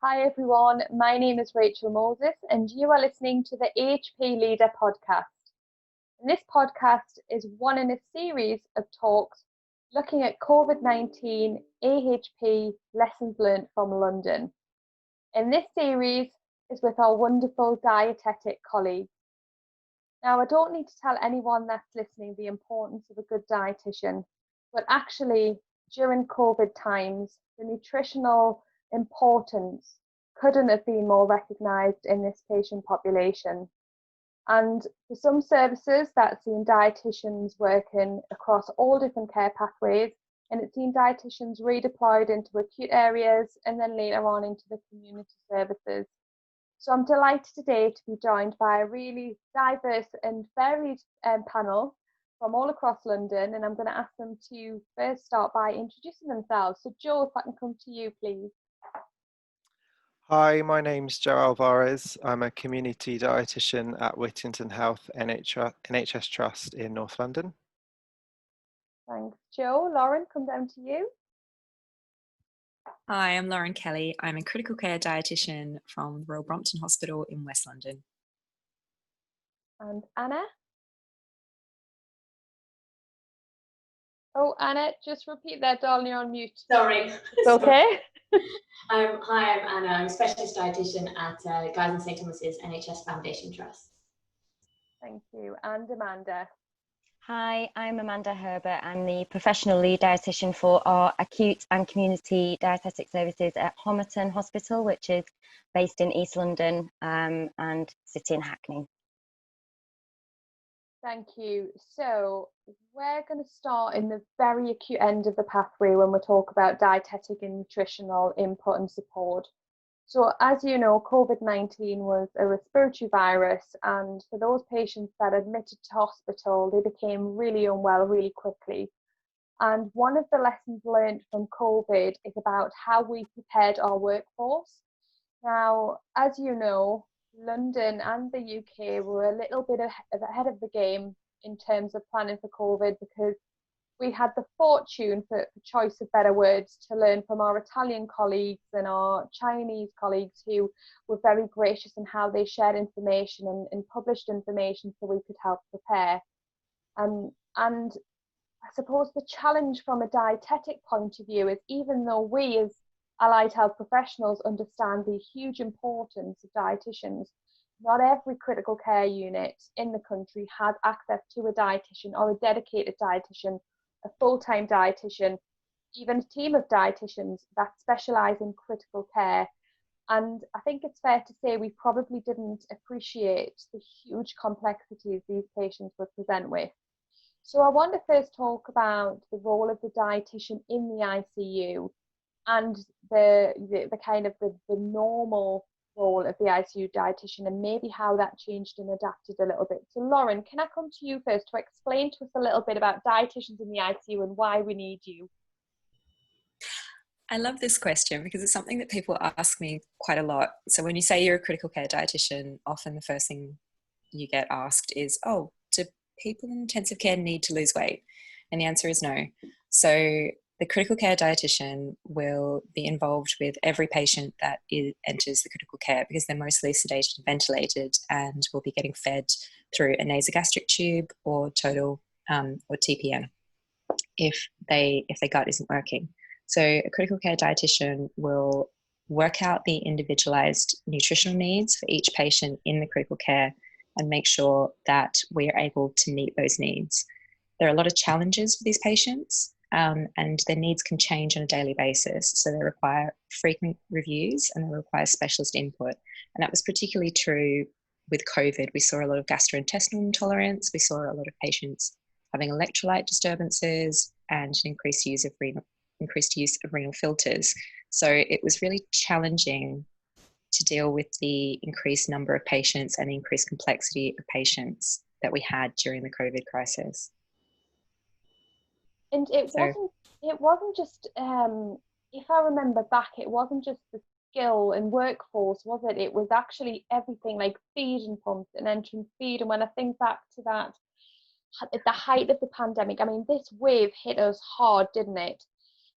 Hi everyone, my name is Rachel Moses and you are listening to the AHP Leader podcast. And this podcast is one in a series of talks looking at COVID-19 AHP lessons learned from London. And this series is with our wonderful dietetic colleagues. Now, I don't need to tell anyone that's listening the importance of a good dietitian, but actually during COVID times, the nutritional importance couldn't have been more recognised in this patient population. And for some services, that's seen dietitians working across all different care pathways, and it's seen dietitians redeployed into acute areas and then later on into the community services. So I'm delighted today to be joined by a really diverse and varied panel from all across London, and I'm going to ask them to first start by introducing themselves. So Joe, if I can come to you, please. Hi, my name's Joe Alvarez. I'm a community dietitian at Whittington Health NHS Trust in North London. Thanks, Joe. Lauren, come down to you. Hi, I'm Lauren Kelly. I'm a critical care dietitian from Royal Brompton Hospital in West London. And Anna. Oh, Anna, just repeat that, darling, you're on mute. Sorry. It's okay. Hi, I'm Anna. I'm a specialist dietitian at Guy's and St Thomas's NHS Foundation Trust. Thank you. And Amanda. Hi, I'm Amanda Herbert. I'm the professional lead dietitian for our acute and community dietetic services at Homerton Hospital, which is based in East London and City in Hackney. Thank you. So we're going to start in the very acute end of the pathway when we talk about dietetic and nutritional input and support. So as you know, COVID-19 was a respiratory virus, and for those patients that admitted to hospital, they became really unwell really quickly. And one of the lessons learned from COVID is about how we prepared our workforce. Now, as you know, London and the UK were a little bit ahead of the game in terms of planning for COVID, because we had the fortune, for choice of better words, to learn from our Italian colleagues and our Chinese colleagues who were very gracious in how they shared information and published information so we could help prepare. And I suppose the challenge from a dietetic point of view is, even though we as allied health professionals understand the huge importance of dietitians, not every critical care unit in the country had access to a dietitian or a dedicated dietitian, a full-time dietitian, even a team of dietitians that specialise in critical care. And I think it's fair to say we probably didn't appreciate the huge complexities these patients would present with. So I want to first talk about the role of the dietitian in the ICU and the kind of the normal role of the ICU dietitian, and maybe how that changed and adapted a little bit. So Lauren, can I come to you first to explain to us a little bit about dietitians in the ICU and why we need you? I love this question because it's something that people ask me quite a lot. So when you say you're a critical care dietitian, often the first thing you get asked is, oh, do people in intensive care need to lose weight? And the answer is no. So the critical care dietitian will be involved with every patient that enters the critical care, because they're mostly sedated and ventilated and will be getting fed through a nasogastric tube or total or TPN if their gut isn't working. So a critical care dietitian will work out the individualized nutritional needs for each patient in the critical care and make sure that we are able to meet those needs. There are a lot of challenges for these patients, and their needs can change on a daily basis. So they require frequent reviews and they require specialist input. And that was particularly true with COVID. We saw a lot of gastrointestinal intolerance. We saw a lot of patients having electrolyte disturbances and an increased use of renal filters. So it was really challenging to deal with the increased number of patients and the increased complexity of patients that we had during the COVID crisis. And it wasn't just, if I remember back, it wasn't just the skill and workforce, was it? It was actually everything, like feeding pumps and entrance feed. And when I think back to that, at the height of the pandemic, I mean, this wave hit us hard, didn't it?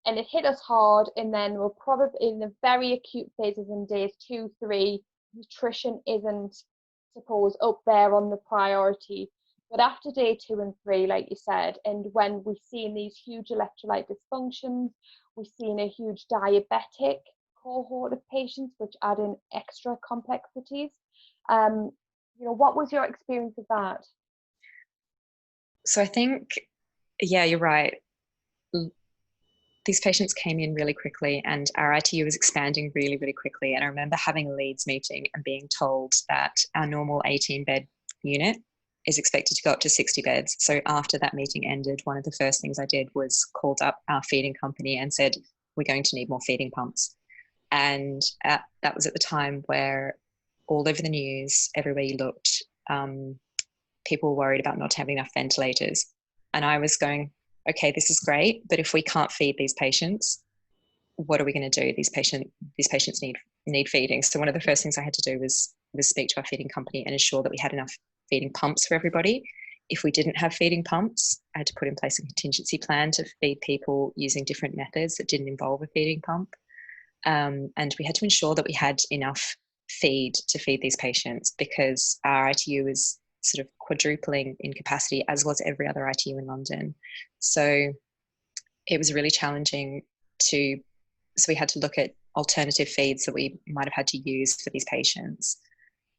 and it hit us hard, and then we're probably in the very acute phases in days 2, 3, nutrition isn't, suppose, up there on the priority. But after day 2 and 3, like you said, and when we've seen these huge electrolyte dysfunctions, we've seen a huge diabetic cohort of patients, which add in extra complexities. What was your experience of that? So I think, yeah, you're right. These patients came in really quickly, and our ITU was expanding really, really quickly. And I remember having a leads meeting and being told that our normal 18-bed unit is expected to go up to 60 beds. So after that meeting ended, one of the first things I did was called up our feeding company and said, we're going to need more feeding pumps. And that was at the time where all over the news, everywhere you looked, people were worried about not having enough ventilators. And I was going, okay, this is great, but if we can't feed these patients, what are we going to do? These patients need feeding. So one of the first things I had to do was speak to our feeding company and ensure that we had enough feeding pumps for everybody. If we didn't have feeding pumps, I had to put in place a contingency plan to feed people using different methods that didn't involve a feeding pump. And we had to ensure that we had enough feed to feed these patients, because our ITU is sort of quadrupling in capacity, as was every other ITU in London. So it was really challenging so we had to look at alternative feeds that we might have had to use for these patients.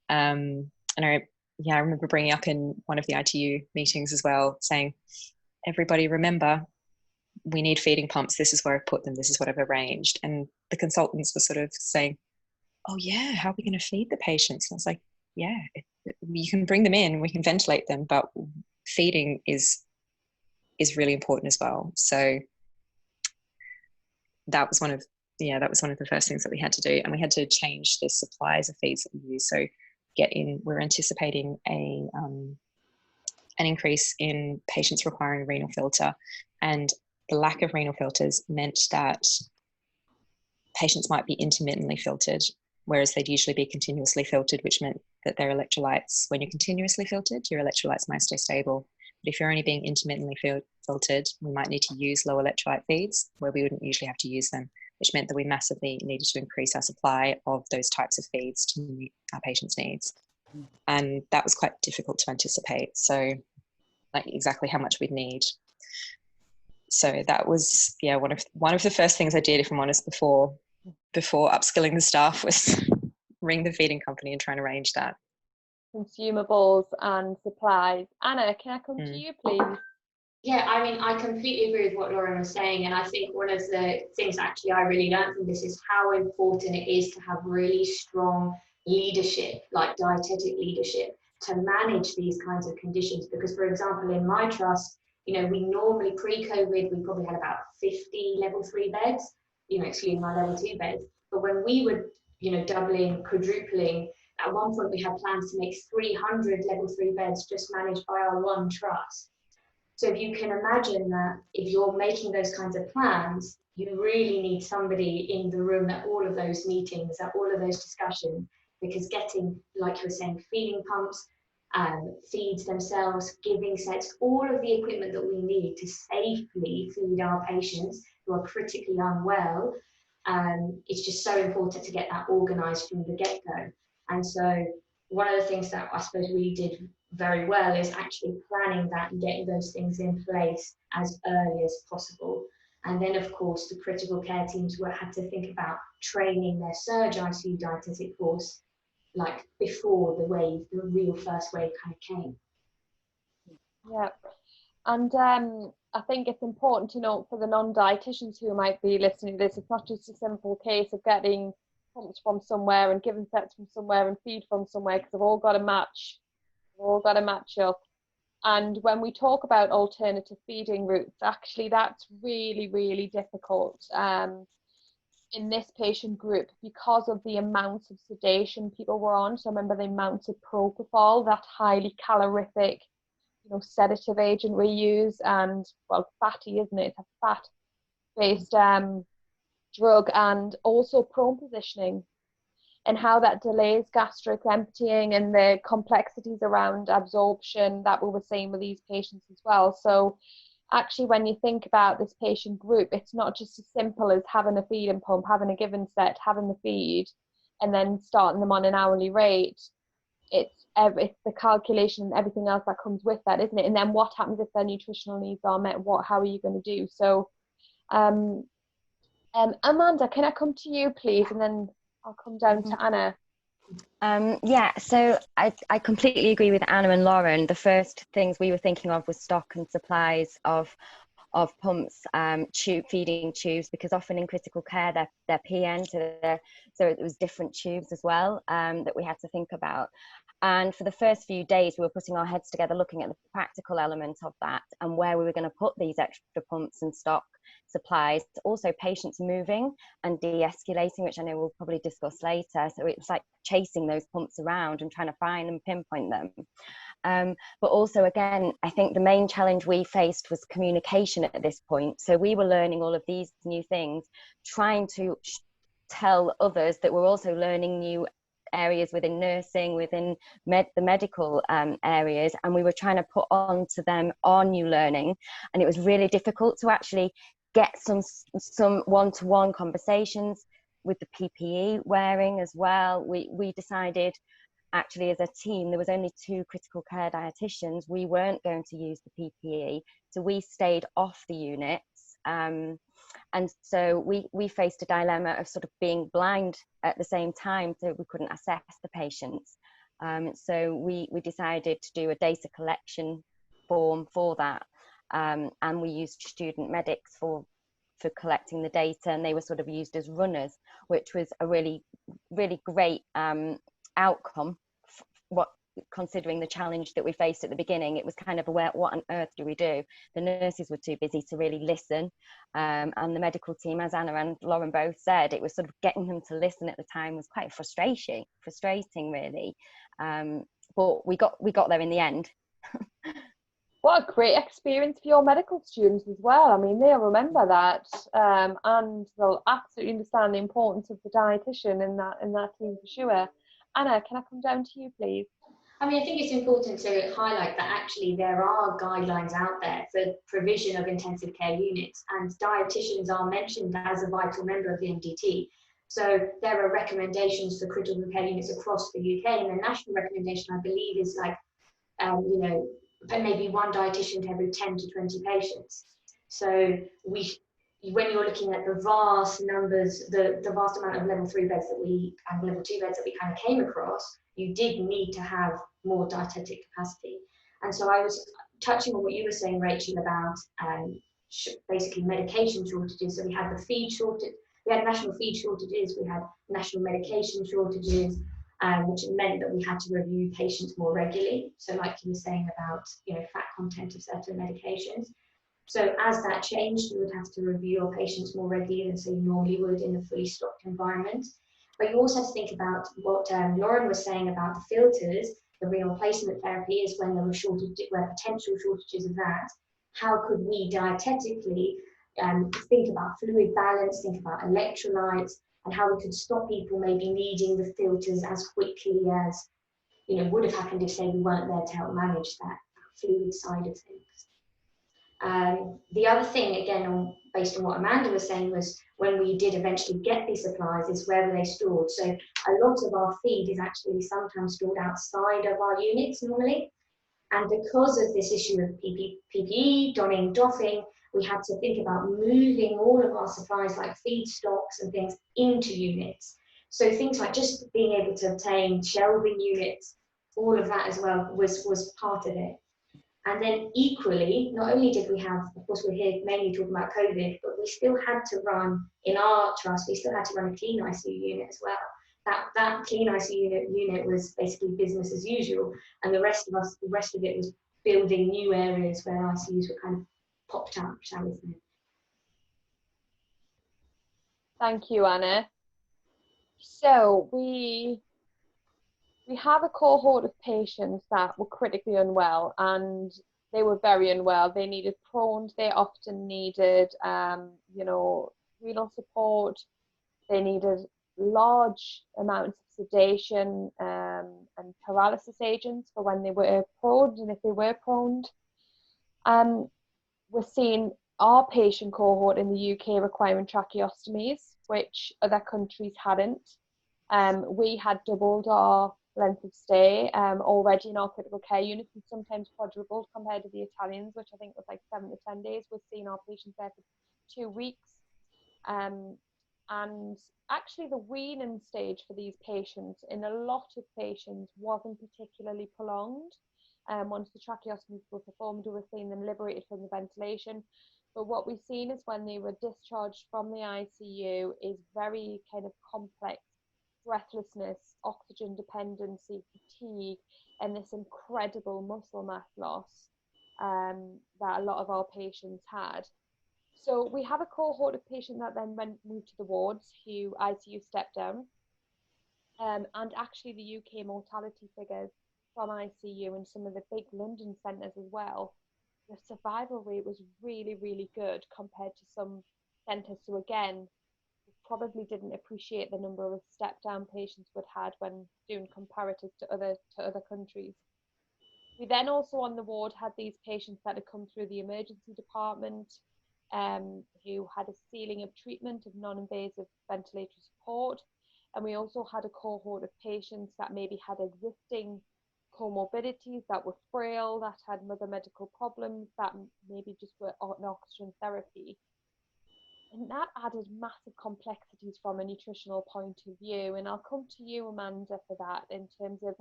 And I remember bringing up in one of the ITU meetings as well, saying, everybody remember, we need feeding pumps. This is where I've put them. This is what I've arranged. And the consultants were sort of saying, oh yeah, how are we going to feed the patients? And I was like, yeah, you can bring them in, we can ventilate them, but feeding is really important as well. So that was one of the first things that we had to do, and we had to change the supplies of feeds that we use. So we're anticipating an increase in patients requiring renal filter, and the lack of renal filters meant that patients might be intermittently filtered, whereas they'd usually be continuously filtered, which meant that their electrolytes, when you're continuously filtered, your electrolytes might stay stable. But if you're only being intermittently filtered, we might need to use low electrolyte feeds where we wouldn't usually have to use them, which meant that we massively needed to increase our supply of those types of feeds to meet our patients' needs. And that was quite difficult to anticipate. So like exactly how much we'd need. So that was, one of the first things I did, if I'm honest, before upskilling the staff, was ring the feeding company and try and arrange that. Consumables and supplies. Anna, can I come to you, please? Yeah, I mean, I completely agree with what Lauren was saying. And I think one of the things actually I really learned from this is how important it is to have really strong leadership, like dietetic leadership, to manage these kinds of conditions. Because, for example, in my trust, we normally pre-COVID, we probably had about 50 level 3 beds, excluding my level 2 beds. But when we were, doubling, quadrupling, at one point we had plans to make 300 level 3 beds just managed by our one trust. So if you can imagine that if you're making those kinds of plans, you really need somebody in the room at all of those meetings, at all of those discussions, because getting, like you were saying, feeding pumps, feeds themselves, giving sets, all of the equipment that we need to safely feed our patients who are critically unwell, it's just so important to get that organised from the get-go. And so one of the things that I suppose we did very well is actually planning that and getting those things in place as early as possible. And then, of course, the critical care teams had to think about training their surge ICU dietetic force, like before the real first wave kind of came. Yeah, and I think it's important to note for the non-dietitians who might be listening to this, it's not just a simple case of getting pumps from somewhere and given sets from somewhere and feed from somewhere, because they've all got to match. They've all got to match up. And when we talk about alternative feeding routes, actually that's really, really difficult in this patient group because of the amounts of sedation people were on. So remember the amounts of propofol, that highly calorific, sedative agent we use, and fatty, isn't it? It's a fat-based drug, and also prone positioning, and how that delays gastric emptying and the complexities around absorption that we were seeing with these patients as well. So actually when you think about this patient group, it's not just as simple as having a feeding pump, having a given set, having the feed, and then starting them on an hourly rate. It's the calculation and everything else that comes with that, isn't it? And then what happens if their nutritional needs are met? How are you going to do? So Amanda, can I come to you please, and then I'll come down to Anna. Yeah, so I completely agree with Anna and Lauren. The first things we were thinking of was stock and supplies of pumps, feeding tubes, because often in critical care they're PN, so it was different tubes as well that we had to think about. And for the first few days, we were putting our heads together, looking at the practical elements of that and where we were going to put these extra pumps and stock supplies. Also, patients moving and de-escalating, which I know we'll probably discuss later. So it was like chasing those pumps around and trying to find and pinpoint them. But also, again, I think the main challenge we faced was communication at this point. So we were learning all of these new things, trying to tell others that we're also learning new areas within nursing, within the medical areas, and we were trying to put on to them our new learning, and it was really difficult to actually get some one-to-one conversations with the PPE wearing as well. We decided actually as a team, there was only 2 critical care dietitians. We weren't going to use the PPE, so we stayed off the units. And so we faced a dilemma of sort of being blind at the same time, so we couldn't assess the patients. So we decided to do a data collection form for that, and we used student medics for collecting the data, and they were sort of used as runners, which was a really, really great outcome. Considering the challenge that we faced at the beginning, it was kind of what on earth do we do? The nurses were too busy to really listen, and the medical team, as Anna and Lauren both said, it was sort of getting them to listen at the time was quite frustrating really, but we got there in the end. What a great experience for your medical students as well. I mean, they'll remember that, and they'll absolutely understand the importance of the dietitian in that team for sure. Anna, can I come down to you, please? I mean, I think it's important to highlight that actually there are guidelines out there for provision of intensive care units, and dietitians are mentioned as a vital member of the MDT. So there are recommendations for critical care units across the UK, and the national recommendation, I believe, is like, maybe 1 dietitian to every 10 to 20 patients. So when you're looking at the vast numbers, the vast amount of level 3 beds and level 2 beds that we kind of came across, you did need to have more dietetic capacity. And so I was touching on what you were saying, Rachel, about basically medication shortages. So we had the feed shortage, we had national feed shortages, we had national medication shortages, which meant that we had to review patients more regularly. So like you were saying about, fat content of certain medications. So as that changed, you would have to review your patients more regularly than say you normally would in a fully stocked environment. But you also have to think about what Lauren was saying about the filters, the renal replacement therapy is when there were potential shortages of that. How could we dietetically think about fluid balance, think about electrolytes, and how we could stop people maybe needing the filters as quickly as would have happened if, say, we weren't there to help manage that fluid side of things. The other thing, again, based on what Amanda was saying, was when we did eventually get these supplies, is where were they stored? So a lot of our feed is actually sometimes stored outside of our units normally. And because of this issue of PPE, donning, doffing, we had to think about moving all of our supplies like feed stocks and things into units. So things like just being able to obtain shelving units, all of that as well was part of it. And then equally, not only did we have, of course, we're here mainly talking about COVID, but we still had to run, in our trust, we still had to run a clean ICU unit as well. That clean ICU unit was basically business as usual, and the rest of it was building new areas where ICUs were kind of popped up, shall we say. Thank you, Anna. So we have a cohort of patients that were critically unwell, and they were very unwell. They needed prone, they often needed, renal support. They needed large amounts of sedation and paralysis agents for when they were prone, and if they were prone. we're seeing our patient cohort in the UK requiring tracheostomies, which other countries hadn't. We had doubled our length of stay already in our critical care units, and sometimes quadrupled compared to the Italians, which I think was like 7 to 10 days. We're seeing our patients there for 2 weeks. And actually the weaning stage for these patients in a lot of patients wasn't particularly prolonged. Once the tracheostomies were performed, we were seeing them liberated from the ventilation. But what we've seen is when they were discharged from the ICU is very kind of complex breathlessness, oxygen dependency, fatigue, and this incredible muscle mass loss that a lot of our patients had. So we have a cohort of patients that then moved to the wards who ICU stepped down. And actually the UK mortality figures from ICU and some of the big London centres as well, the survival rate was really, really good compared to some centres. So again, we probably didn't appreciate the number of step down patients we'd had when doing comparatives to other countries. We then also on the ward had these patients that had come through the emergency department who had a ceiling of treatment of non-invasive ventilatory support. And we also had a cohort of patients that maybe had existing comorbidities, that were frail, that had other medical problems, that maybe just were on oxygen therapy. And that added massive complexities from a nutritional point of view. And I'll come to you, Amanda, for that in terms of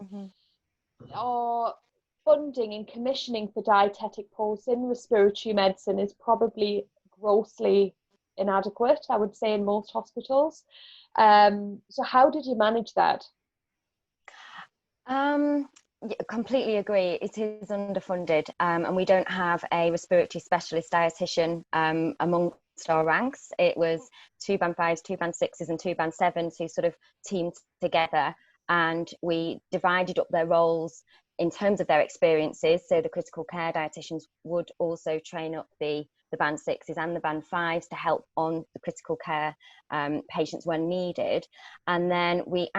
our funding and commissioning for dietetic pulse in respiratory medicine is probably grossly inadequate, I would say, in most hospitals. So how did you manage that? Completely agree. It is underfunded, and we don't have a respiratory specialist dietitian amongst our ranks. It was 2 band 5s, 2 band 6s and 2 band 7s who sort of teamed together, and we divided up their roles in terms of their experiences. So the critical care dietitians would also train up the band 6s and the band 5s to help on the critical care patients when needed. And then we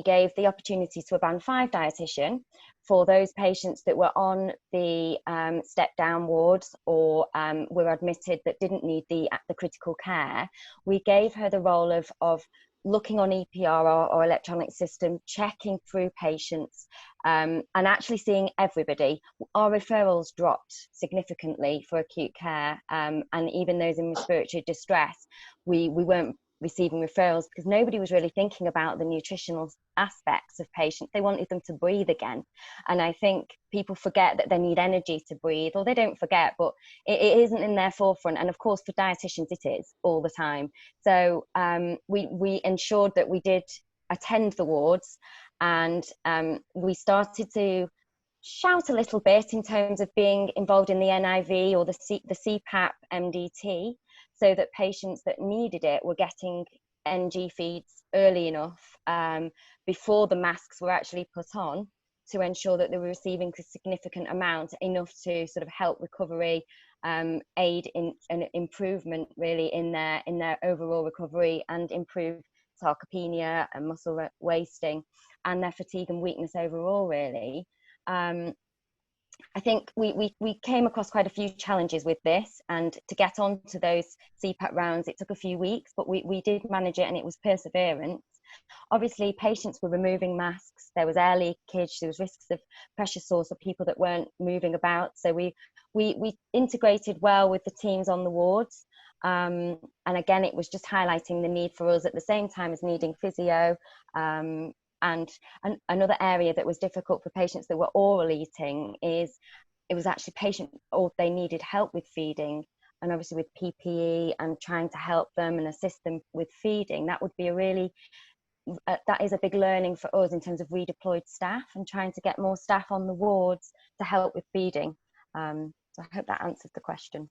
gave the opportunity to a band 5 dietitian for those patients that were on the step down wards or were admitted that didn't need the critical care. We gave her the role of looking on EPR or electronic system, checking through patients and actually seeing everybody. Our referrals dropped significantly for acute care, and even those in respiratory distress, we weren't receiving referrals because nobody was really thinking about the nutritional aspects of patients. They wanted them to breathe again. And I think people forget that they need energy to breathe, or they don't forget, but it isn't in their forefront. And of course, for dietitians, it is all the time. So we ensured that we did attend the wards, and we started to shout a little bit in terms of being involved in the NIV or the CPAP MDT, so that patients that needed it were getting NG feeds early enough before the masks were actually put on, to ensure that they were receiving a significant amount, enough to sort of help recovery, aid in an improvement really in their overall recovery, and improve sarcopenia and muscle wasting and their fatigue and weakness overall really. I think we came across quite a few challenges with this, and to get onto those CPAP rounds, it took a few weeks, but we did manage it, and it was perseverance. Obviously, patients were removing masks, there was air leakage, there was risks of pressure sores for people that weren't moving about. So we integrated well with the teams on the wards. And again, it was just highlighting the need for us at the same time as needing physio. And another area that was difficult for patients that were oral eating is it was actually or they needed help with feeding, and obviously with PPE and trying to help them and assist them with feeding. That would be that is a big learning for us in terms of redeployed staff and trying to get more staff on the wards to help with feeding. So I hope that answers the question.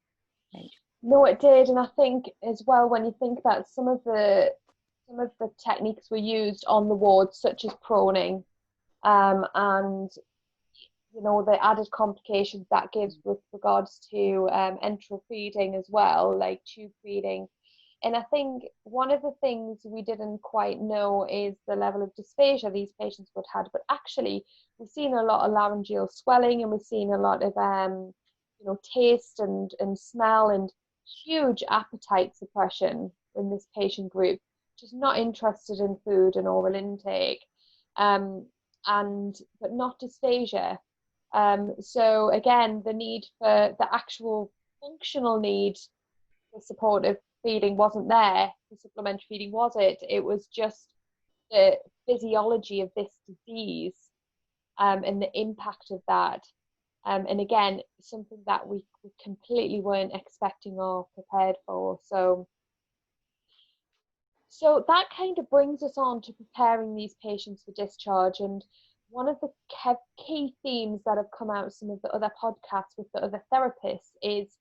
No, it did. And I think as well, when you think that some of the techniques were used on the wards, such as proning, and the added complications that gives with regards to enteral feeding as well, like tube feeding. And I think one of the things we didn't quite know is the level of dysphagia these patients would have. But actually, we've seen a lot of laryngeal swelling, and we've seen a lot of taste and smell, and huge appetite suppression in this patient group, just not interested in food and oral intake, but not dysphagia. So again, the need for the actual functional need for supportive feeding wasn't there. The supplementary feeding was it. It was just the physiology of this disease, and the impact of that. And again, something that we completely weren't expecting or prepared for. So that kind of brings us on to preparing these patients for discharge. And one of the key themes that have come out of some of the other podcasts with the other therapists is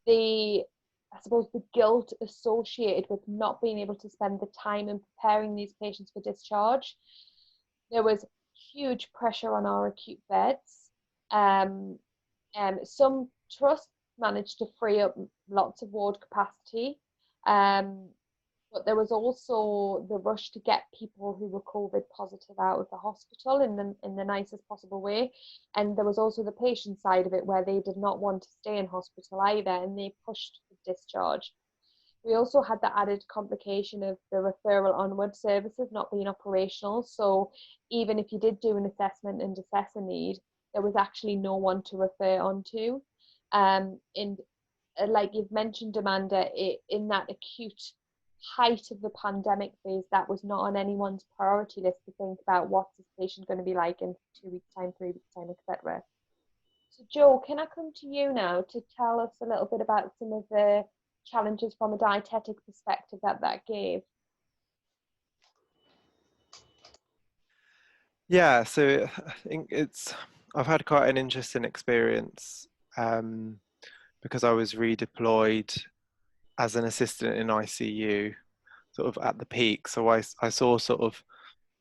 the guilt associated with not being able to spend the time in preparing these patients for discharge. There was huge pressure on our acute beds. Some trusts managed to free up lots of ward capacity, but there was also the rush to get people who were COVID positive out of the hospital in the nicest possible way. And there was also the patient side of it, where they did not want to stay in hospital either, and they pushed for discharge. We also had the added complication of the referral onward services not being operational. So even if you did do an assessment and assess a need, there was actually no one to refer onto. And like you've mentioned, Amanda, in that acute height of the pandemic phase, that was not on anyone's priority list to think about what's this patient going to be like in 2 weeks' time, 3 weeks' time, etc. So Jo, can I come to you now to tell us a little bit about some of the challenges from a dietetic perspective that gave? Yeah, so I think I've had quite an interesting experience, because I was redeployed as an assistant in ICU sort of at the peak. So I saw sort of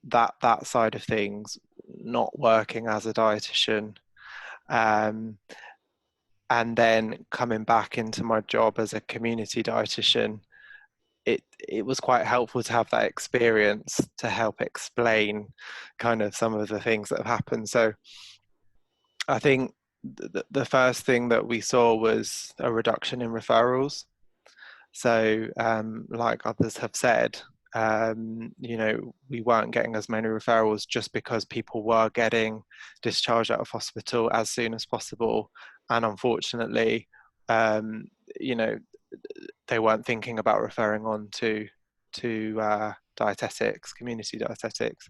that side of things, not working as a dietitian. And then coming back into my job as a community dietitian, it was quite helpful to have that experience to help explain kind of some of the things that have happened. So I think the first thing that we saw was a reduction in referrals. So like others have said, we weren't getting as many referrals just because people were getting discharged out of hospital as soon as possible. And unfortunately, they weren't thinking about referring on to dietetics, community dietetics.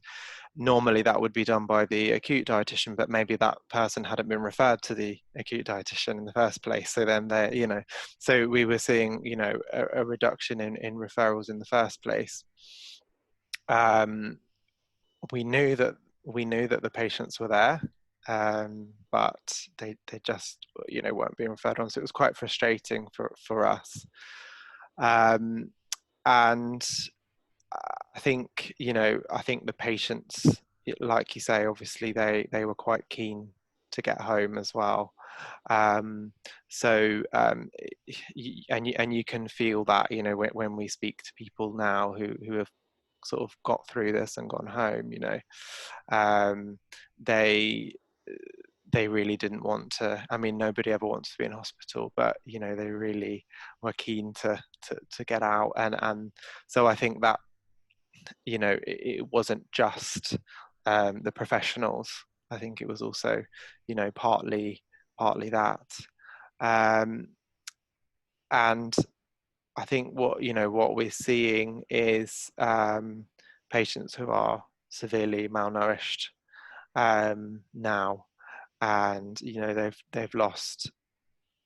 Normally that would be done by the acute dietitian, but maybe that person hadn't been referred to the acute dietitian in the first place. So then so we were seeing, a reduction in referrals in the first place. We knew that the patients were there, but they just weren't being referred on. So it was quite frustrating for us. And I think the patients, like you say, obviously they were quite keen to get home as well. And you can feel that when we speak to people now who have sort of got through this and gone home, they really didn't want to. I mean, nobody ever wants to be in hospital, but they really were keen to get out, and so I think that it wasn't just the professionals. I think it was also partly that, and I think what we're seeing is patients who are severely malnourished now, and they've lost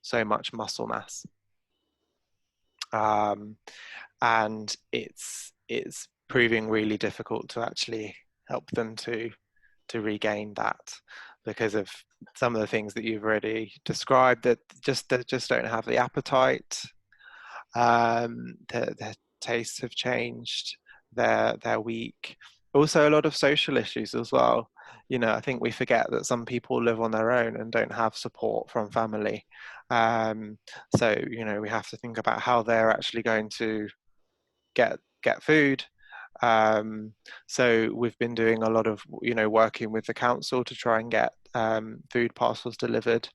so much muscle mass, and it's proving really difficult to actually help them to regain that, because of some of the things that you've already described, that just don't have the appetite. Their tastes have changed. They're weak. Also, a lot of social issues as well. I think we forget that some people live on their own and don't have support from family. So we have to think about how they're actually going to get food. So we've been doing a lot of working with the council to try and get food parcels delivered.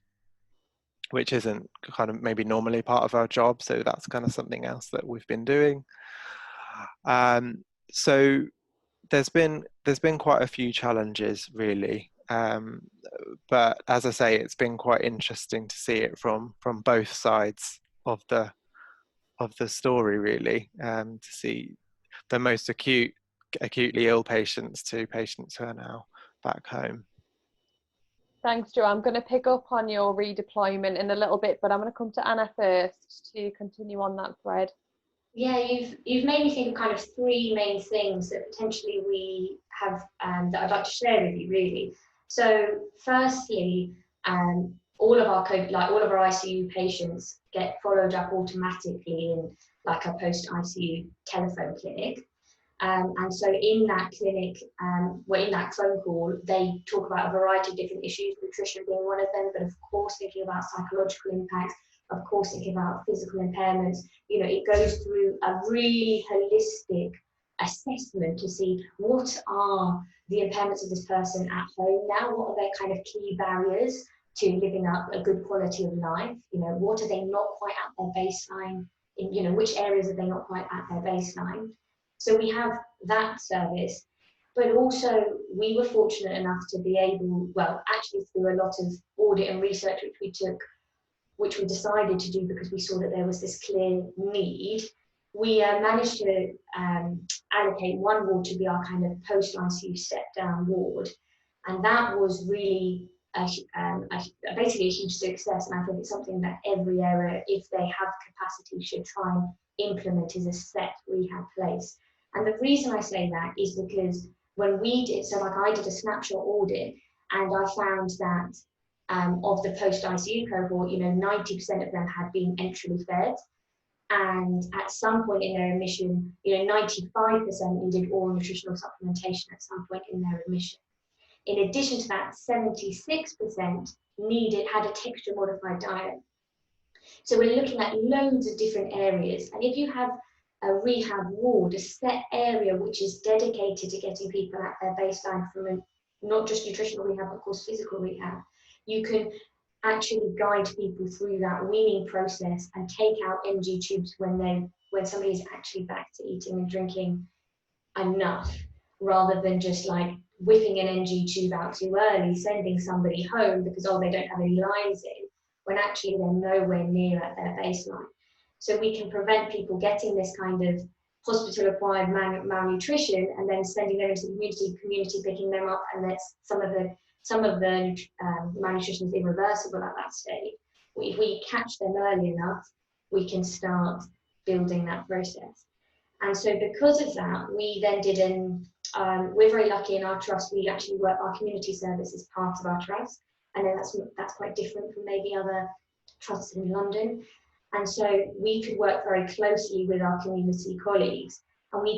which isn't kind of maybe normally part of our job. So that's kind of something else that we've been doing. So there's been quite a few challenges, really. But as I say, it's been quite interesting to see it from both sides of the story, really, to see the most acutely ill patients to patients who are now back home. Thanks, Jo. I'm going to pick up on your redeployment in a little bit, but I'm going to come to Anna first to continue on that thread. Yeah, you've made me think of kind of three main things that potentially we have that I'd like to share with you, really. So firstly, all of our ICU patients get followed up automatically in like a post-ICU telephone clinic. And so in that clinic, in that phone call, they talk about a variety of different issues, nutrition being one of them, but of course thinking about psychological impacts, of course thinking about physical impairments. You know, it goes through a really holistic assessment to see what are the impairments of this person at home now, what are their kind of key barriers to living up a good quality of life, you know, what are they not quite at their baseline, in, you know, which areas are they not quite at their baseline. So we have that service, but also we were fortunate enough to be able, well, actually through a lot of audit and research which we decided to do because we saw that there was this clear need, we managed to allocate one ward to be our kind of post-ICU step-down ward. And that was really basically a huge success. And I think it's something that every area, if they have capacity, should try and implement as a set rehab place. And the reason I say that is because when we did, so like I did a snapshot audit, and I found that of the post-ICU cohort, you know, 90% of them had been enterally fed. And at some point in their admission, you know, 95% needed oral nutritional supplementation at some point in their admission. In addition to that, 76% had a texture modified diet. So we're looking at loads of different areas. And if you have a rehab ward, a set area which is dedicated to getting people at their baseline from not just nutritional rehab, but of course physical rehab, you can actually guide people through that weaning process and take out NG tubes when somebody is actually back to eating and drinking enough, rather than just like whipping an NG tube out too early, sending somebody home because, oh, they don't have any lines in, when actually they're nowhere near at their baseline. So we can prevent people getting this kind of hospital-acquired malnutrition and then sending them into the community picking them up, and that's some of the malnutrition is irreversible at that stage. If we catch them early enough, we can start building that process. And so because of that, we then did we're very lucky in our trust, we actually work, our community service is part of our trust. I know that's quite different from maybe other trusts in London. And so we could work very closely with our community colleagues. And they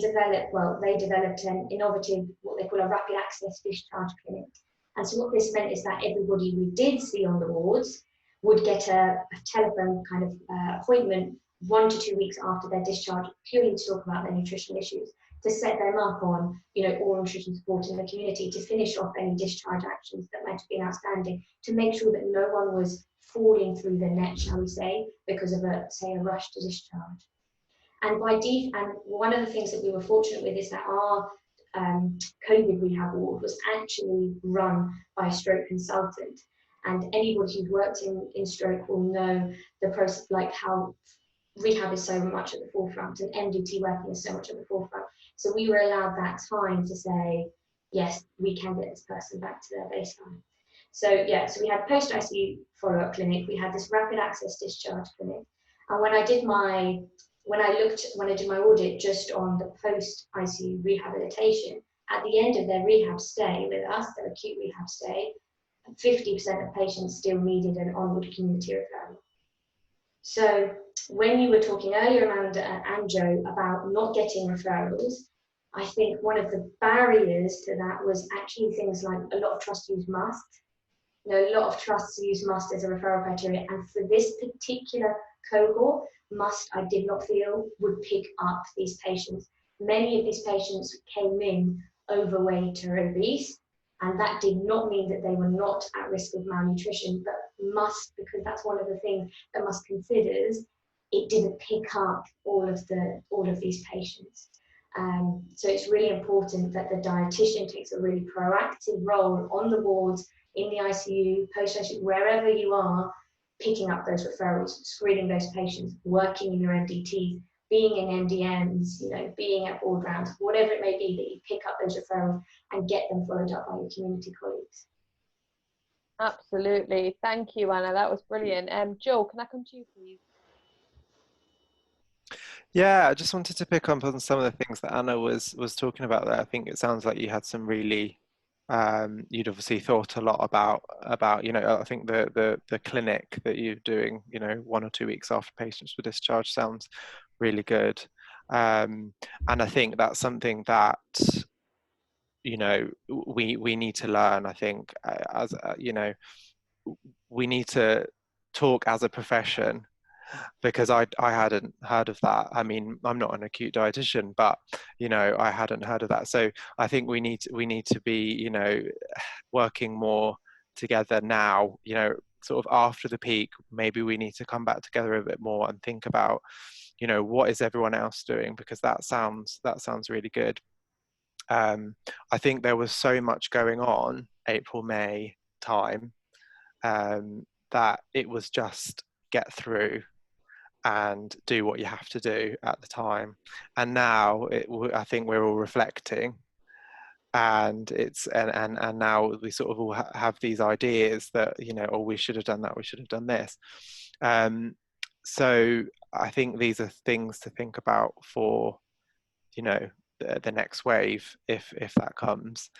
developed an innovative, what they call a rapid access discharge clinic. And so what this meant is that everybody we did see on the wards would get a telephone kind of appointment 1 to 2 weeks after their discharge, purely to talk about their nutritional issues, to set them up on, you know, oral nutrition support in the community, to finish off any discharge actions that might have been outstanding, to make sure that no one was falling through the net, shall we say, because of a rush to discharge. And one of the things that we were fortunate with is that our COVID rehab ward was actually run by a stroke consultant. And anybody who's worked in stroke will know the process, like how rehab is so much at the forefront and MDT working is so much at the forefront. So we were allowed that time to say, yes, we can get this person back to their baseline. So yeah, so we had post-ICU follow-up clinic, we had this rapid access discharge clinic. And when I did my audit just on the post-ICU rehabilitation, at the end of their rehab stay with us, their acute rehab stay, 50% of patients still needed an onward community referral. So when you were talking earlier, Amanda and Jo, about not getting referrals, I think one of the barriers to that was actually things like a lot of trusts use must. You know, a lot of trusts use must as a referral criteria, and for this particular cohort, must, I did not feel, would pick up these patients. Many of these patients came in overweight or obese, And that did not mean that they were not at risk of malnutrition, but because that's one of the things that MUST considers, it didn't pick up all of these patients. So it's really important that the dietitian takes a really proactive role on the wards, in the ICU, post-ICU, wherever you are, picking up those referrals, screening those patients, working in your MDTs, being in MDMs, being at board rounds, whatever it may be, that you pick up those referrals and get them followed up by your community colleagues. Absolutely. Thank you, Anna. That was brilliant. Joe, can I come to you, please? Yeah, I just wanted to pick up on some of the things that Anna was talking about there. I think it sounds like you had some really, you'd obviously thought a lot about, I think the clinic that you're doing, 1 or 2 weeks after patients were discharged sounds really good. And I think that's something that, we need to learn. I think we need to talk as a profession, because I hadn't heard of that. I mean, I'm not an acute dietitian, but I hadn't heard of that. So I think we need to be working more together now. Sort of after the peak, maybe we need to come back together a bit more and think about what is everyone else doing, because that sounds really good. I think there was so much going on April, May time, that it was just get through and do what you have to do at the time. And now I think we're all reflecting, and and now we sort of all have these ideas that oh, we should have done that, we should have done this. So I think these are things to think about for the next wave, if that comes.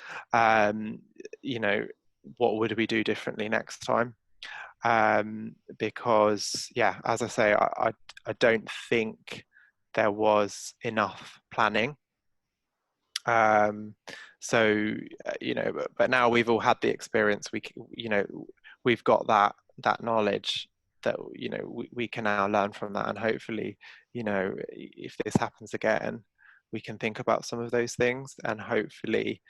What would we do differently next time? Because as I say, I don't think there was enough planning. So but now we've all had the experience. We've got that knowledge that we can now learn from that, and hopefully if this happens again, we can think about some of those things, and hopefully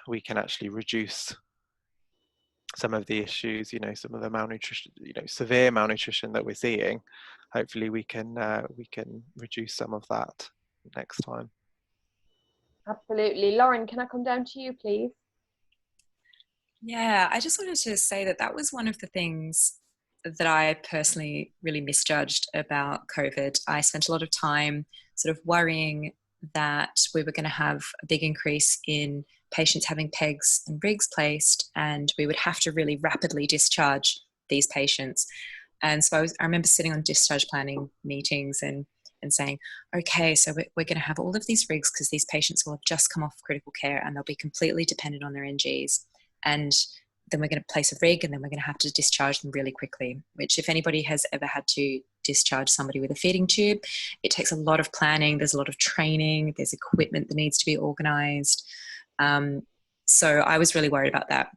we can actually reduce some of the issues, some of the malnutrition, severe malnutrition that we're seeing. Hopefully we can reduce some of that next time. Absolutely. Lauren, can I come down to you, please? Yeah, I just wanted to say that was one of the things that I personally really misjudged about COVID. I spent a lot of time sort of worrying that we were going to have a big increase in patients having pegs and rigs placed, and we would have to really rapidly discharge these patients. And so I remember sitting on discharge planning meetings and saying, okay, so we're going to have all of these rigs because these patients will have just come off critical care and they'll be completely dependent on their NGs. And then we're going to place a rig, and then we're going to have to discharge them really quickly, which if anybody has ever had to discharge somebody with a feeding tube, it takes a lot of planning. There's a lot of training. There's equipment that needs to be organized. So I was really worried about that.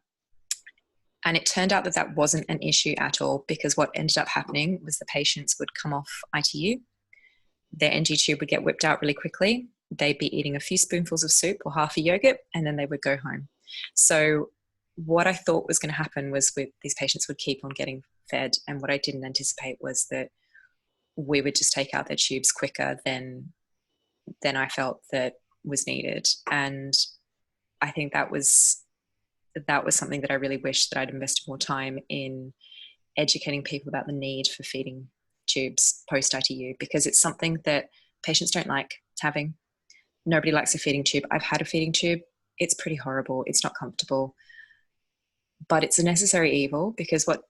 And it turned out that wasn't an issue at all, because what ended up happening was the patients would come off ITU, their NG tube would get whipped out really quickly. They'd be eating a few spoonfuls of soup or half a yogurt, and then they would go home. So what I thought was going to happen was these patients would keep on getting fed. And what I didn't anticipate was that we would just take out their tubes quicker than I felt that was needed. And I think that was something that I really wish that I'd invested more time in, educating people about the need for feeding tubes post-ITU, because it's something that patients don't like having. Nobody likes a feeding tube. I've had a feeding tube. It's pretty horrible. It's not comfortable. But it's a necessary evil, because what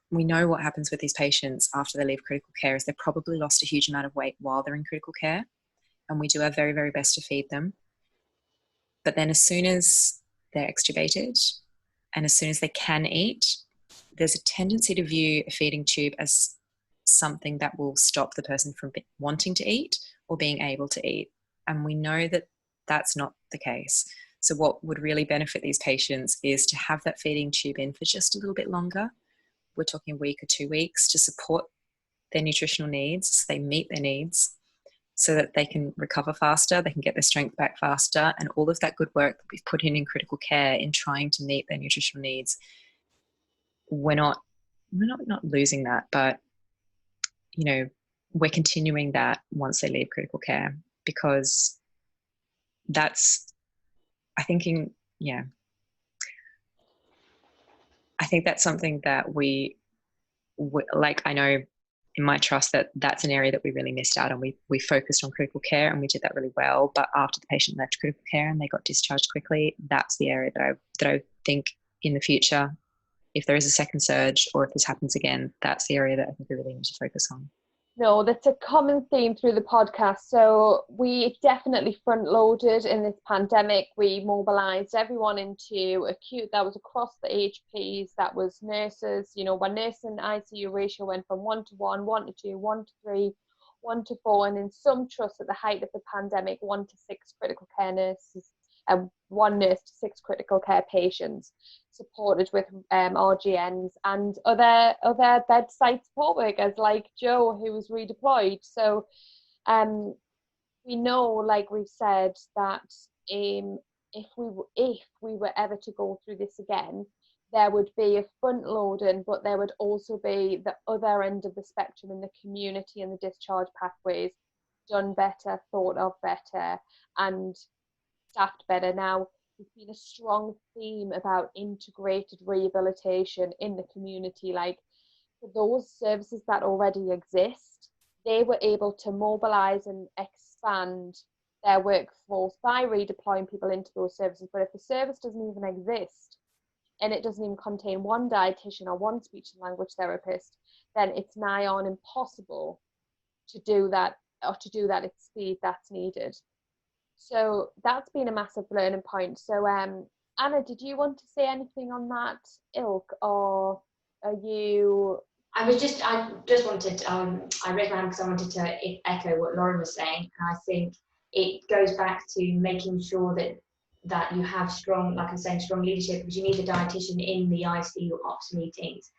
happens with these patients after they leave critical care is they've probably lost a huge amount of weight while they're in critical care. And we do our very, very best to feed them. But then as soon as they're extubated and as soon as they can eat, there's a tendency to view a feeding tube as something that will stop the person from wanting to eat or being able to eat. And we know that that's not the case. So what would really benefit these patients is to have that feeding tube in for just a little bit longer. We're talking a week or 2 weeks, to support their nutritional needs, so they meet their needs, so that they can recover faster, they can get their strength back faster, and all of that good work that we've put in critical care in trying to meet their nutritional needs, we're not losing that, but we're continuing that once they leave critical care, because that's, I think that's something that we like. I know in my trust that's an area that we really missed out on. We focused on critical care and we did that really well, but after the patient left critical care and they got discharged quickly, that's the area that I think in the future, if there is a second surge or if this happens again, that's the area that I think we really need to focus on. No, that's a common theme through the podcast. So we definitely front loaded in this pandemic. We mobilised everyone into acute. That was across the HPs. That was nurses. When nurse and ICU ratio went from 1 to 1, 1 to 2, 1 to 3, 1 to 4, and in some trusts at the height of the pandemic, 1 to 6 critical care nurses, 1 nurse to 6 critical care patients, supported with RGNs and other bedside support workers like Joe, who was redeployed. So we know, like we've said, that if we were ever to go through this again, there would be a front loading, but there would also be the other end of the spectrum in the community and the discharge pathways done better, thought of better, and staffed better. Now, there's been a strong theme about integrated rehabilitation in the community. Like, for those services that already exist, they were able to mobilise and expand their workforce by redeploying people into those services. But if the service doesn't even exist and it doesn't even contain one dietitian or one speech and language therapist, then it's nigh on impossible to do that, or to do that at speed that's needed. So that's been a massive learning point. So Anna, did you want to say anything on that ilk, or are you? I just wanted, I raised my hand because I wanted to echo what Lauren was saying, and I think it goes back to making sure that you have strong, like I'm saying, strong leadership, because you need a dietitian in the ICU ops meetings.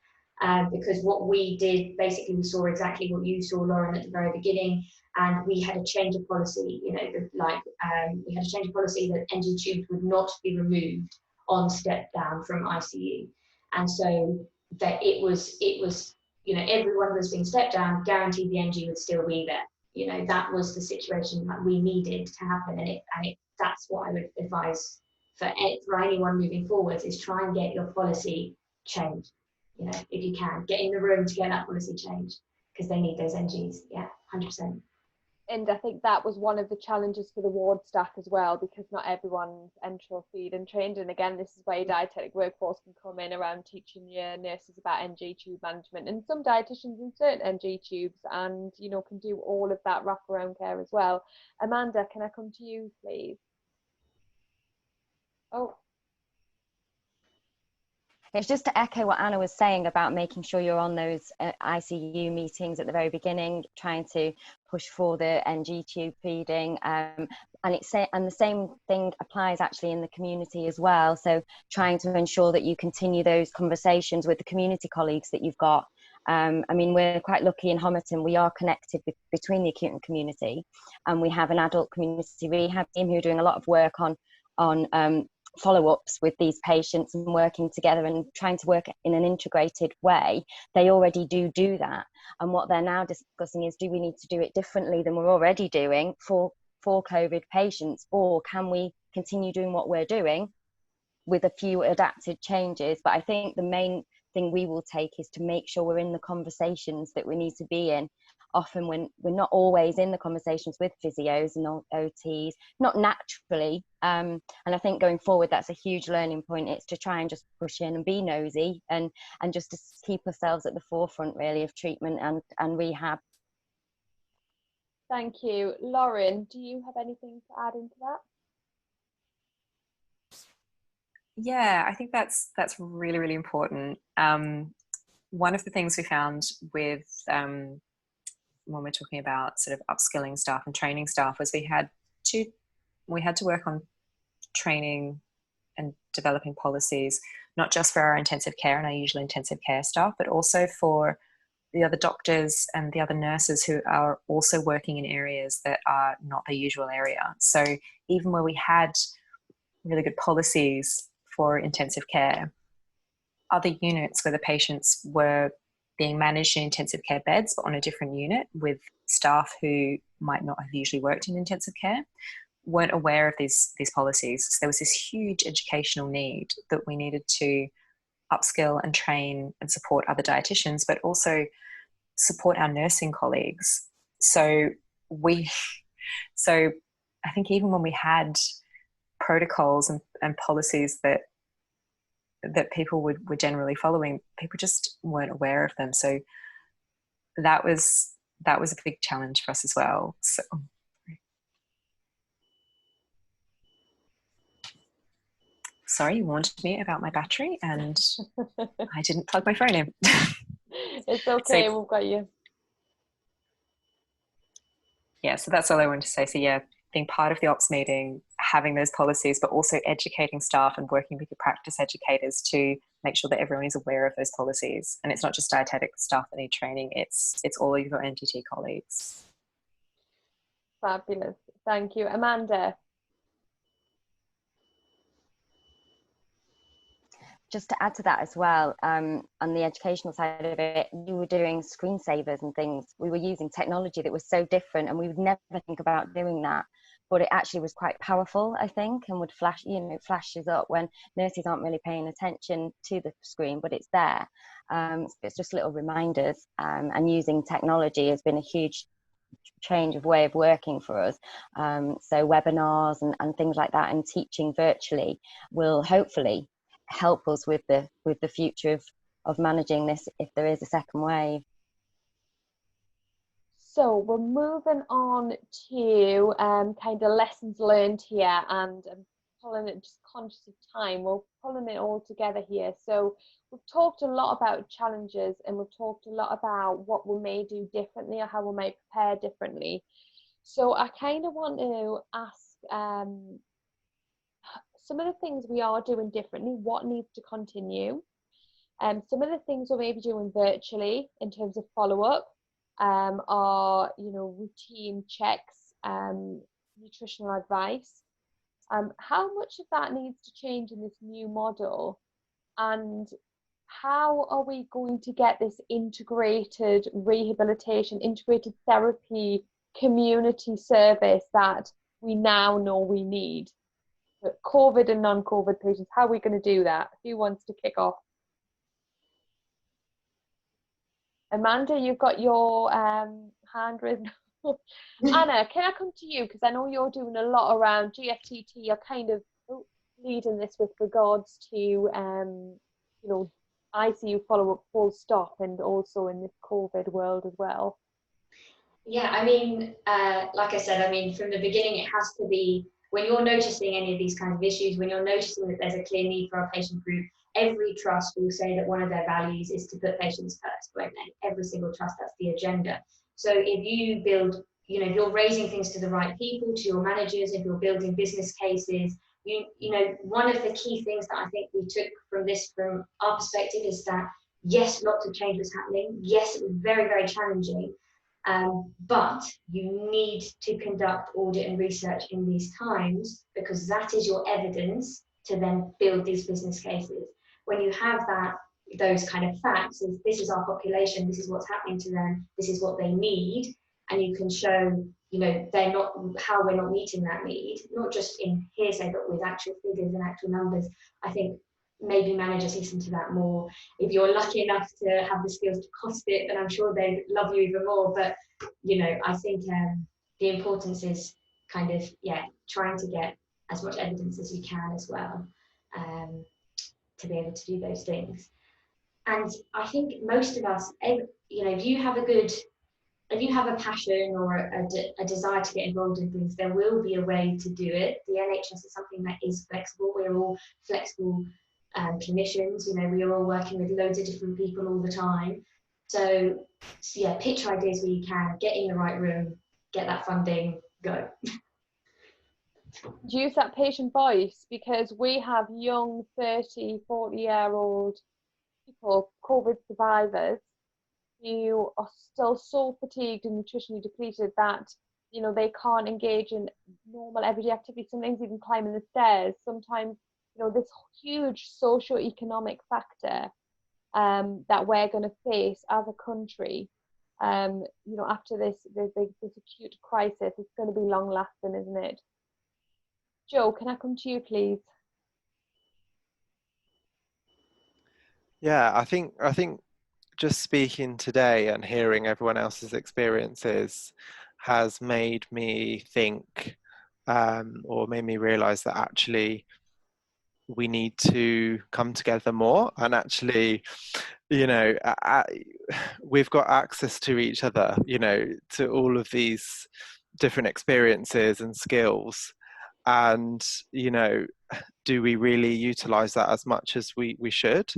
Because what we did, basically, we saw exactly what you saw, Lauren, at the very beginning, and we had a change of policy. We had a change of policy that NG tubes would not be removed on step down from ICU, and so that it was everyone was being stepped down, guaranteed the NG would still be there. That was the situation that we needed to happen, and that's what I would advise for anyone moving forwards, is try and get your policy changed. If you can, get in the room to get that policy changed, because they need those NGs. Yeah, 100%. And I think that was one of the challenges for the ward staff as well, because not everyone's enteral feed and trained. And again, this is where your dietetic workforce can come in around teaching your nurses about NG tube management. And some dietitians insert NG tubes and, can do all of that wraparound care as well. Amanda, can I come to you, please? Oh. It's just to echo what Anna was saying about making sure you're on those ICU meetings at the very beginning, trying to push for the NG tube feeding, and the same thing applies actually in the community as well. So trying to ensure that you continue those conversations with the community colleagues that you've got. We're quite lucky in Homerton. We are connected between the acute and community, and we have an adult community rehab team who are doing a lot of work on follow-ups with these patients and working together and trying to work in an integrated way. They already do that, and what they're now discussing is, do we need to do it differently than we're already doing for COVID patients, or can we continue doing what we're doing with a few adapted changes? But I think the main thing we will take is to make sure we're in the conversations that we need to be in. Often when we're not always in the conversations with physios and OTs, not naturally. And I think going forward, that's a huge learning point. It's to try and just push in and be nosy and just to keep ourselves at the forefront really of treatment and rehab. Thank you. Lauren, do you have anything to add into that? Yeah, I think that's really, really important. One of the things we found with when we're talking about sort of upskilling staff and training staff was we had to work on training and developing policies, not just for our intensive care and our usual intensive care staff, but also for the other doctors and the other nurses who are also working in areas that are not the usual area. So even where we had really good policies for intensive care, other units where the patients were being managed in intensive care beds, but on a different unit with staff who might not have usually worked in intensive care, weren't aware of these policies. So there was this huge educational need that we needed to upskill and train and support other dietitians, but also support our nursing colleagues. So I think even when we had protocols and policies that people were generally following, people just weren't aware of them. So that was a big challenge for us as well. So sorry, you warned me about my battery and I didn't plug my phone in. It's okay, we've got you. Yeah, so that's all I wanted to say. So yeah, being part of the ops meeting, having those policies, but also educating staff and working with your practice educators to make sure that everyone is aware of those policies. And it's not just dietetic staff that need training, it's all of your NDT colleagues. Fabulous. Thank you. Amanda? Just to add to that as well, on the educational side of it, we were doing screensavers and things. We were using technology that was so different, and we would never think about doing that. But it actually was quite powerful, I think, and would flash, it flashes up when nurses aren't really paying attention to the screen, but it's there. It's just little reminders, and using technology has been a huge change of way of working for us. So webinars and things like that, and teaching virtually will hopefully help us with the future of managing this if there is a second wave. So we're moving on to kind of lessons learned here, and pulling it, just conscious of time, we're pulling it all together here. So we've talked a lot about challenges, and we've talked a lot about what we may do differently or how we might prepare differently. So I kind of want to ask some of the things we are doing differently, what needs to continue, some of the things we're maybe doing virtually in terms of follow-up, are routine checks, nutritional advice, how much of that needs to change in this new model, and how are we going to get this integrated rehabilitation, integrated therapy community service that we now know we need? COVID and non-COVID patients, how are we going to do that? Who wants to kick off? Amanda, you've got your hand raised. Anna, can I come to you? Because I know you're doing a lot around GFTT. You're kind of leading this with regards to, ICU follow-up full stop, and also in this COVID world as well. Yeah, I mean, like I said, from the beginning, it has to be, when you're noticing any of these kind of issues, when you're noticing that there's a clear need for our patient group, every trust will say that one of their values is to put patients first, won't they? Every single trust, that's the agenda. So if you build, if you're raising things to the right people, to your managers, if you're building business cases, one of the key things that I think we took from this, from our perspective, is that yes, lots of change was happening. Yes, it was very, very challenging. But you need to conduct audit and research in these times, because that is your evidence to then build these business cases. When you have those kind of facts, this is our population, this is what's happening to them, this is what they need, and you can show, they're not, how we're not meeting that need, not just in hearsay, but with actual figures and actual numbers. I think maybe managers listen to that more. If you're lucky enough to have the skills to cost it, then I'm sure they love you even more. But I think the importance is kind of trying to get as much evidence as you can as well, to be able to do those things. And I think most of us, if you have a passion or a desire to get involved in things, there will be a way to do it. The NHS is something that is flexible. We're all flexible clinicians, we are all working with loads of different people all the time. So pitch ideas where you can, get in the right room, get that funding, go. Use that patient voice, because we have young 30, 40-year-old people, COVID survivors, who are still so fatigued and nutritionally depleted that, you know, they can't engage in normal everyday activities, sometimes even climbing the stairs. Sometimes, you know, this huge socio-economic factor that we're going to face as a country, you know, after this acute crisis, it's going to be long lasting, isn't it? Jo, can I come to you, please? Yeah, I think just speaking today and hearing everyone else's experiences has made me think, or made me realize that actually we need to come together more. And actually, you know, we've got access to each other, you know, to all of these different experiences and skills. And, you know, do we really utilize that as much as we should?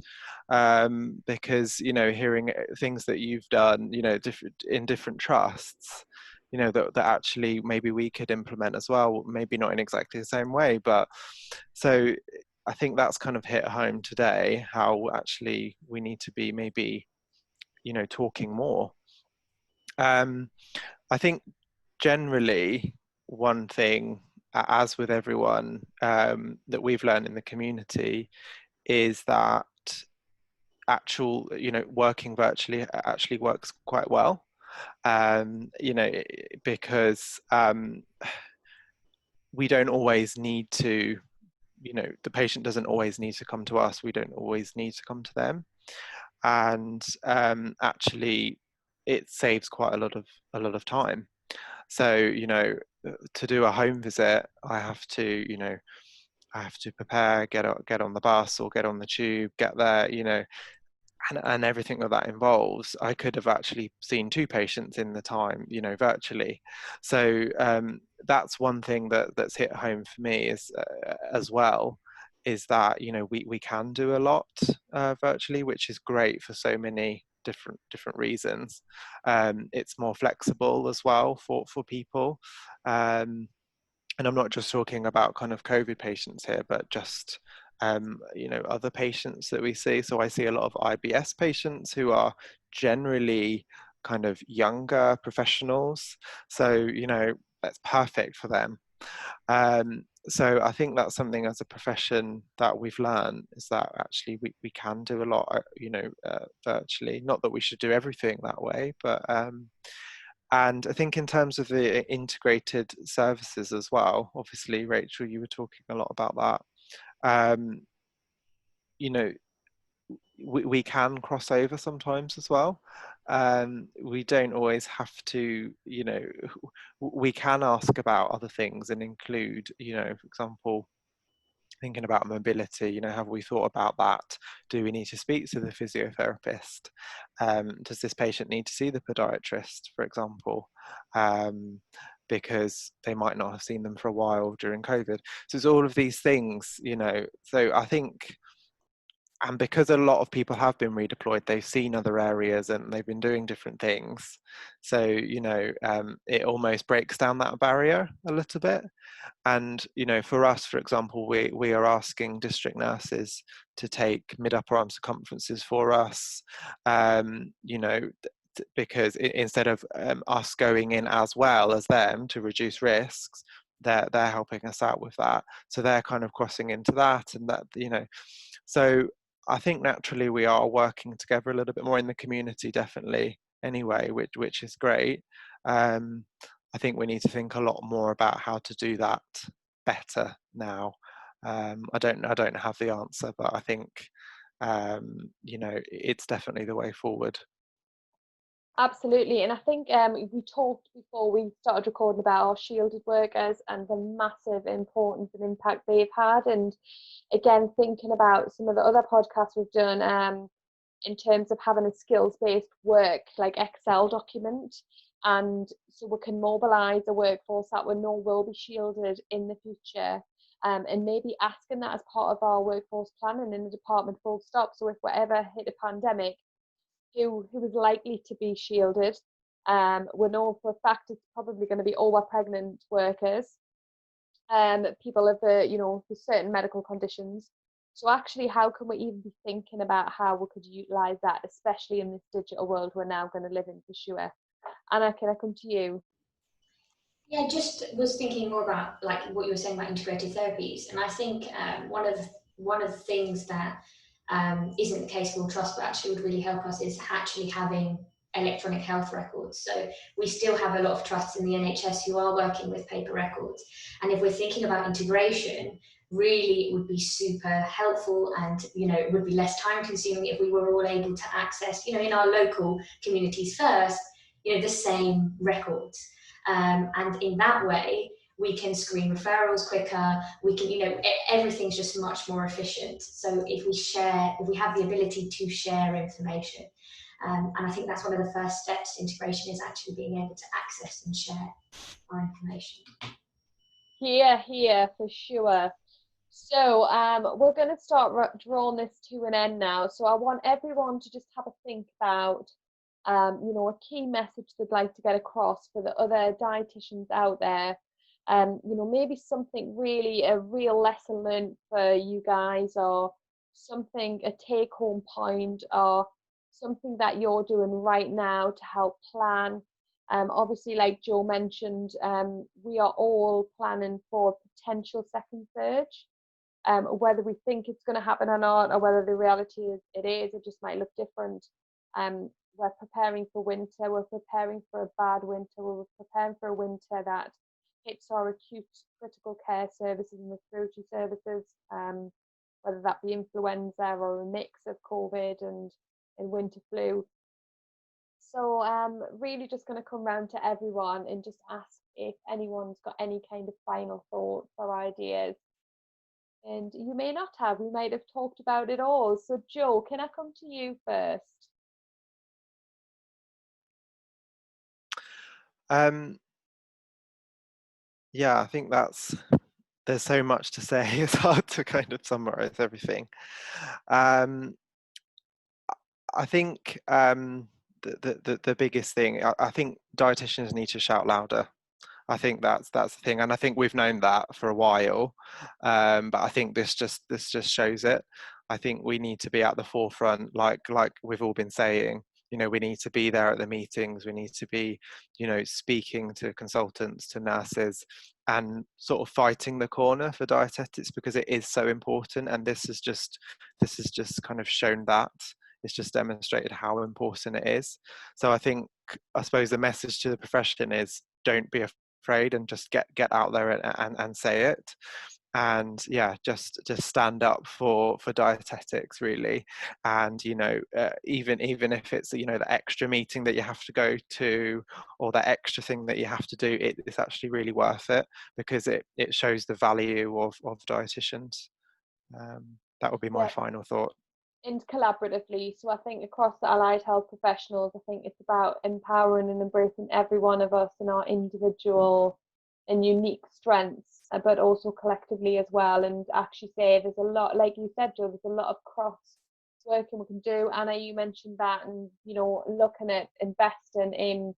Because, you know, hearing things that you've done, you know, in different trusts, you know, that actually maybe we could implement as well, maybe not in exactly the same way. But so I think that's kind of hit home today, how actually we need to be maybe, you know, talking more. I think generally one thing, as with everyone, that we've learned in the community is that actual, you know, working virtually actually works quite well. You know, because we don't always need to, you know, the patient doesn't always need to come to us. We don't always need to come to them. And actually, it saves quite a lot of time. So, you know, to do a home visit, I have to, you know, I have to prepare, get on the bus or get on the tube, get there, you know, and everything that involves. I could have actually seen two patients in the time, you know, virtually. So that's one thing that's hit home for me is as well, is that, you know, we can do a lot virtually, which is great for so many different reasons. It's more flexible as well for people. And I'm not just talking about kind of COVID patients here, but just you know, other patients that we see. So I see a lot of IBS patients who are generally kind of younger professionals. So, you know, that's perfect for them. So I think that's something as a profession that we've learned, is that actually we can do a lot, you know, virtually. Not that we should do everything that way, but and I think in terms of the integrated services as well, obviously, Rachel, you were talking a lot about that. You know, we can cross over sometimes as well. We don't always have to, you know, we can ask about other things and include, you know, for example, thinking about mobility, you know, have we thought about that? Do we need to speak to the physiotherapist? Does this patient need to see the podiatrist, for example? Because they might not have seen them for a while during COVID. So it's all of these things, you know. So I think, and because a lot of people have been redeployed, they've seen other areas and they've been doing different things. So, you know, it almost breaks down that barrier a little bit. And, you know, for us, for example, we are asking district nurses to take mid-upper arm circumferences for us, you know, because instead of us going in as well as them to reduce risks, they're helping us out with that. So they're kind of crossing into that, and that, you know, so I think naturally we are working together a little bit more in the community, definitely, anyway, which is great. I think we need to think a lot more about how to do that better now. I don't have the answer, but I think you know, it's definitely the way forward. Absolutely, and I think we talked before we started recording about our shielded workers and the massive importance and impact they've had. And again, thinking about some of the other podcasts we've done in terms of having a skills-based work like Excel document, and so we can mobilise a workforce that we know will be shielded in the future, and maybe asking that as part of our workforce planning in the department full stop. So if we ever hit a pandemic, who is likely to be shielded? We know for a fact it's probably going to be over pregnant workers, people of the, you know, with certain medical conditions. So actually, how can we even be thinking about how we could utilise that, especially in this digital world we're now going to live in, for sure? Anna, can I come to you? Yeah, just was thinking more about like what you were saying about integrated therapies, and I think one of the things that isn't the case for All Trust, but actually would really help us is actually having electronic health records. So we still have a lot of trusts in the NHS who are working with paper records, and if we're thinking about integration, really it would be super helpful, and it would be less time consuming if we were all able to access, in our local communities first, the same records. And in that way, we can screen referrals quicker. We can, everything's just much more efficient. So if we have the ability to share information, and I think that's one of the first steps to integration is actually being able to access and share our information. Here, for sure. So we're going to start drawing this to an end now. So I want everyone to just have a think about a key message they'd like to get across for the other dietitians out there. Maybe something really, a real lesson learned for you guys, or something, a take-home point, or something that you're doing right now to help plan. Obviously, like Joe mentioned, we are all planning for a potential second surge. Whether we think it's going to happen or not, or whether the reality is it just might look different. We're preparing for winter, we're preparing for a bad winter, we're preparing for a winter that hits our acute critical care services and respiratory services, whether that be influenza or a mix of COVID and winter flu. So really just going to come round to everyone and just ask if anyone's got any kind of final thoughts or ideas. And you may not have, we might have talked about it all. So Joe, can I come to you first? Yeah, I think there's so much to say. It's hard to kind of summarize everything. I think the biggest thing, I think dietitians need to shout louder. I think that's the thing, and I think we've known that for a while, but I think this just shows it. I think we need to be at the forefront, like we've all been saying. We need to be there at the meetings. We need to be, speaking to consultants, to nurses, and sort of fighting the corner for dietetics, because it is so important. And this has just kind of shown that. It's just demonstrated how important it is. So I suppose the message to the profession is, don't be afraid, and just get out there and say it. And yeah, just stand up for dietetics, really. And even if it's the extra meeting that you have to go to, or that extra thing that you have to do, it's actually really worth it, because it shows the value of dietitians. That would be my final thought. And collaboratively. So I think across the allied health professionals, I think it's about empowering and embracing every one of us in our individual and unique strengths, but also collectively as well. And actually say there's a lot, like you said, Joe, there's a lot of cross working we can do. Anna, you mentioned that, and looking at investing in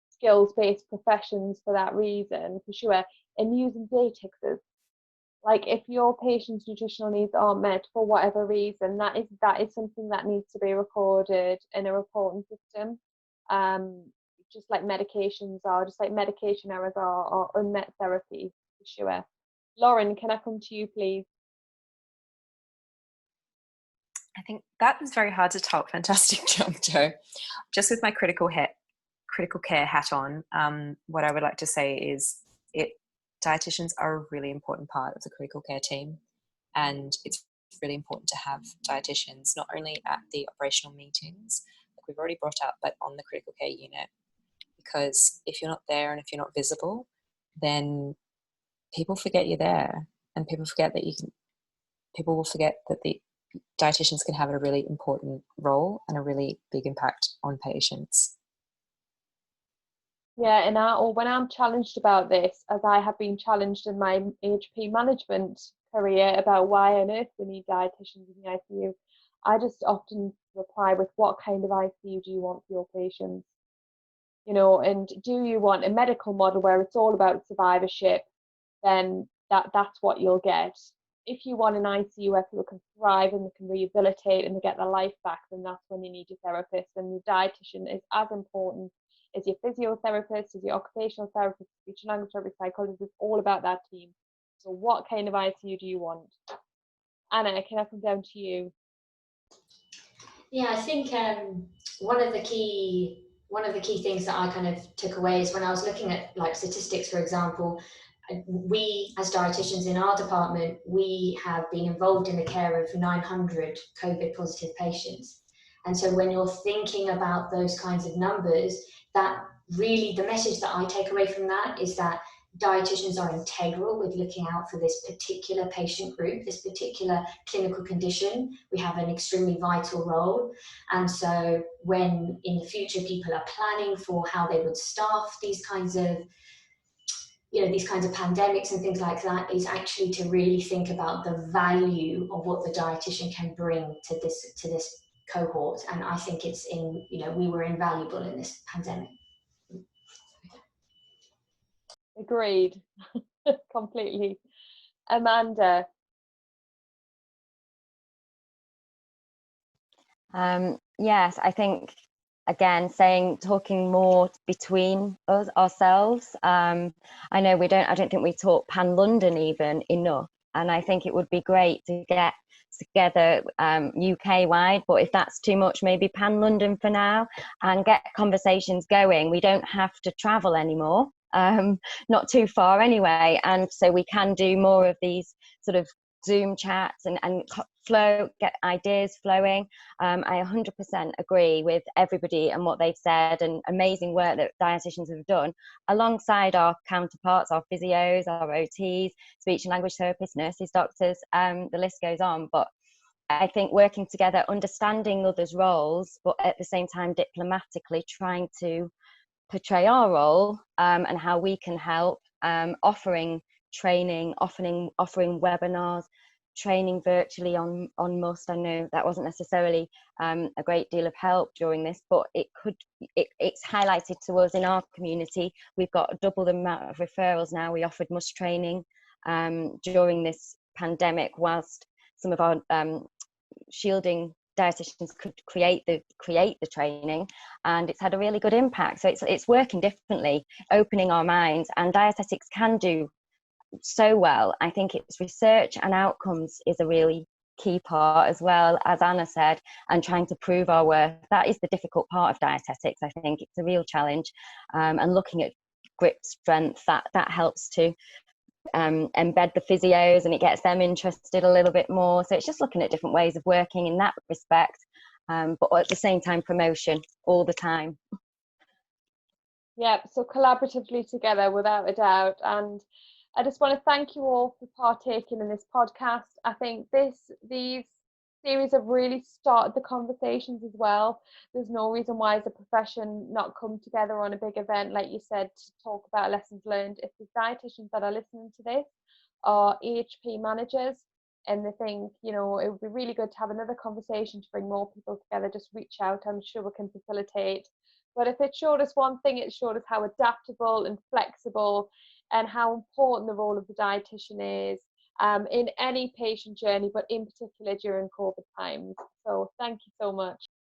skills-based professions for that reason, for sure, and using Datixes. Like, if your patient's nutritional needs aren't met for whatever reason, that is something that needs to be recorded in a reporting system. Just like medications are, just like medication errors are, or unmet therapy, for sure. Lauren, can I come to you, please? I think that was very hard to top. Fantastic job, Joe. Just with my critical care hat on, what I would like to say is dietitians are a really important part of the critical care team, and it's really important to have dietitians not only at the operational meetings, like we've already brought up, but on the critical care unit. Because if you're not there and if you're not visible, then people forget you're there, and people will forget that the dietitians can have a really important role and a really big impact on patients. Yeah, and when I'm challenged about this, as I have been challenged in my AHP management career about why on earth we need dietitians in the ICU, I just often reply with, what kind of ICU do you want for your patients? And do you want a medical model where it's all about survivorship? Then that's what you'll get. if you want an ICU where people can thrive and they can rehabilitate and they get their life back, then that's when you need your therapist. And your dietitian is as important as your physiotherapist, as your occupational therapist, speech and language therapist, psychologist. It's all about that team. So what kind of ICU do you want? Anna, can I come down to you? Yeah, I think one of the key things that I kind of took away is when I was looking at like statistics, for example, we as dietitians in our department, we have been involved in the care of 900 COVID positive patients. And so when you're thinking about those kinds of numbers, that really, the message that I take away from that is that dietitians are integral with looking out for this particular patient group, this particular clinical condition. We have an extremely vital role. And so when in the future people are planning for how they would staff these kinds of pandemics and things like that, is actually to really think about the value of what the dietitian can bring to this cohort. And I think we were invaluable in this pandemic. Agreed. Completely. Amanda. Yes, I think again talking more between us ourselves. I know I don't think we talk pan London even enough, and I think it would be great to get together UK wide, but if that's too much, maybe pan London for now, and get conversations going. We don't have to travel anymore, not too far anyway, and so we can do more of these sort of Zoom chats and get ideas flowing. I 100% agree with everybody and what they've said, and amazing work that dietitians have done alongside our counterparts, our physios, our OTs, speech and language therapists, nurses, doctors, the list goes on. But I think working together, understanding others' roles, but at the same time diplomatically trying to portray our role and how we can help, offering training, offering webinars, training virtually on Must. I know that wasn't necessarily a great deal of help during this, but it's highlighted to us in our community. We've got double the amount of referrals now. We offered Must training during this pandemic, whilst some of our shielding dietitians could create the training, and it's had a really good impact. So it's working differently, opening our minds, and dietetics can do so well. I think it's research and outcomes is a really key part, as well as Anna said, and trying to prove our worth. That is the difficult part of dietetics. I think it's a real challenge, and looking at grip strength, that helps to embed the physios, and it gets them interested a little bit more. So it's just looking at different ways of working in that respect, but at the same time promotion all the time. Yeah, so collaboratively together, without a doubt. And I just want to thank you all for partaking in this podcast. I think these series have really started the conversations as well. There's no reason why as a profession not come together on a big event, like you said, to talk about lessons learned. If the dietitians that are listening to this are EHP managers and they think, it would be really good to have another conversation to bring more people together, just reach out. I'm sure we can facilitate. But if it showed us one thing, it showed us how adaptable and flexible and how important the role of the dietitian is in any patient journey, but in particular during COVID times. So thank you so much.